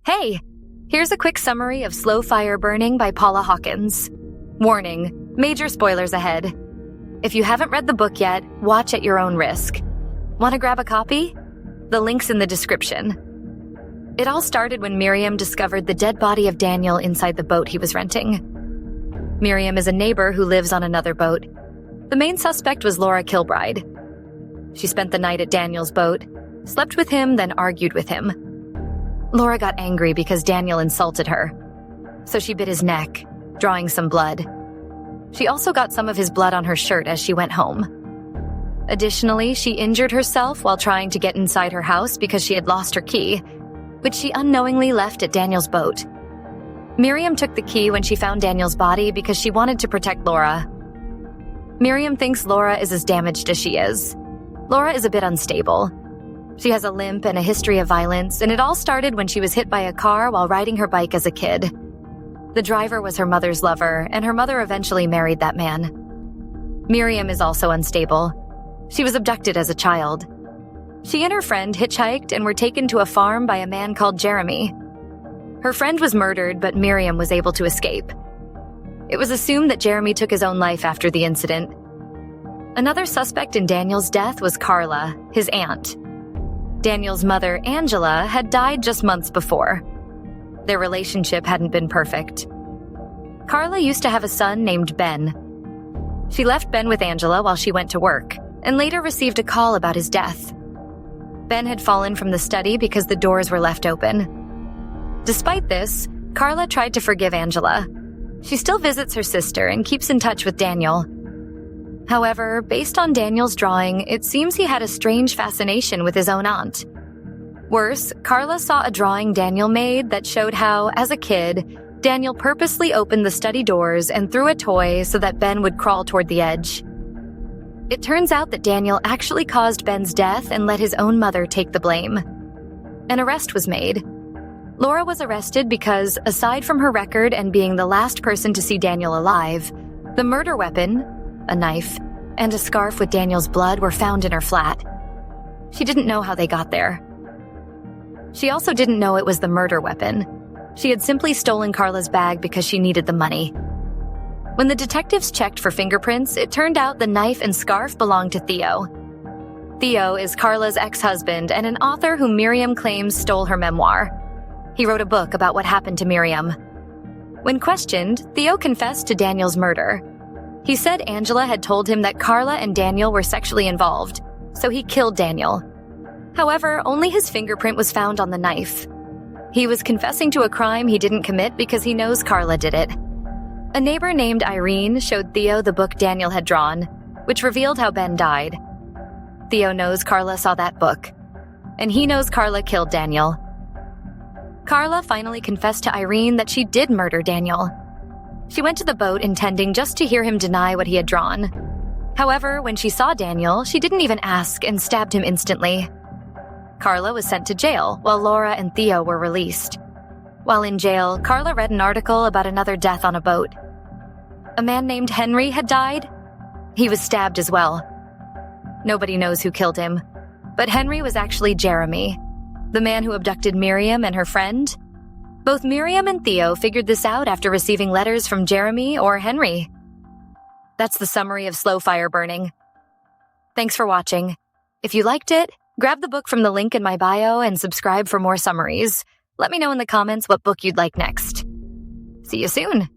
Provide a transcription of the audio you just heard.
Hey, here's a quick summary of Slow Fire Burning by Paula Hawkins. Warning, major spoilers ahead. If you haven't read the book yet, watch at your own risk. Want to grab a copy? The link's in the description. It all started when Miriam discovered the dead body of Daniel inside the boat he was renting. Miriam is a neighbor who lives on another boat. The main suspect was Laura Kilbride. She spent the night at Daniel's boat, slept with him, then argued with him. Laura got angry because Daniel insulted her, so she bit his neck, drawing some blood. She also got some of his blood on her shirt as she went home. Additionally, she injured herself while trying to get inside her house because she had lost her key, which she unknowingly left at Daniel's boat. Miriam took the key when she found Daniel's body because she wanted to protect Laura. Miriam thinks Laura is as damaged as she is. Laura is a bit unstable. She has a limp and a history of violence, and it all started when she was hit by a car while riding her bike as a kid. The driver was her mother's lover, and her mother eventually married that man. Miriam is also unstable. She was abducted as a child. She and her friend hitchhiked and were taken to a farm by a man called Jeremy. Her friend was murdered, but Miriam was able to escape. It was assumed that Jeremy took his own life after the incident. Another suspect in Daniel's death was Carla, his aunt. Daniel's mother, Angela, had died just months before. Their relationship hadn't been perfect. Carla used to have a son named Ben. She left Ben with Angela while she went to work, and later received a call about his death. Ben had fallen from the study because the doors were left open. Despite this, Carla tried to forgive Angela. She still visits her sister and keeps in touch with Daniel. However, based on Daniel's drawing, it seems he had a strange fascination with his own aunt. Worse, Carla saw a drawing Daniel made that showed how, as a kid, Daniel purposely opened the study doors and threw a toy so that Ben would crawl toward the edge. It turns out that Daniel actually caused Ben's death and let his own mother take the blame. An arrest was made. Laura was arrested because, aside from her record and being the last person to see Daniel alive, the murder weapon, a knife, and a scarf with Daniel's blood were found in her flat. She didn't know how they got there. She also didn't know it was the murder weapon. She had simply stolen Carla's bag because she needed the money. When the detectives checked for fingerprints, it turned out the knife and scarf belonged to Theo. Theo is Carla's ex-husband and an author who Miriam claims stole her memoir. He wrote a book about what happened to Miriam. When questioned, Theo confessed to Daniel's murder. He said Angela had told him that Carla and Daniel were sexually involved, so he killed Daniel. However, only his fingerprint was found on the knife. He was confessing to a crime he didn't commit because he knows Carla did it. A neighbor named Irene showed Theo the book Daniel had drawn, which revealed how Ben died. Theo knows Carla saw that book, and he knows Carla killed Daniel. Carla finally confessed to Irene that she did murder Daniel. She went to the boat intending just to hear him deny what he had drawn. However, when she saw Daniel, she didn't even ask and stabbed him instantly. Carla was sent to jail while Laura and Theo were released. While in jail, Carla read an article about another death on a boat. A man named Henry had died. He was stabbed as well. Nobody knows who killed him, but Henry was actually Jeremy, the man who abducted Miriam and her friend. Both Miriam and Theo figured this out after receiving letters from Jeremy or Henry. That's the summary of Slow Fire Burning. Thanks for watching. If you liked it, grab the book from the link in my bio and subscribe for more summaries. Let me know in the comments what book you'd like next. See you soon!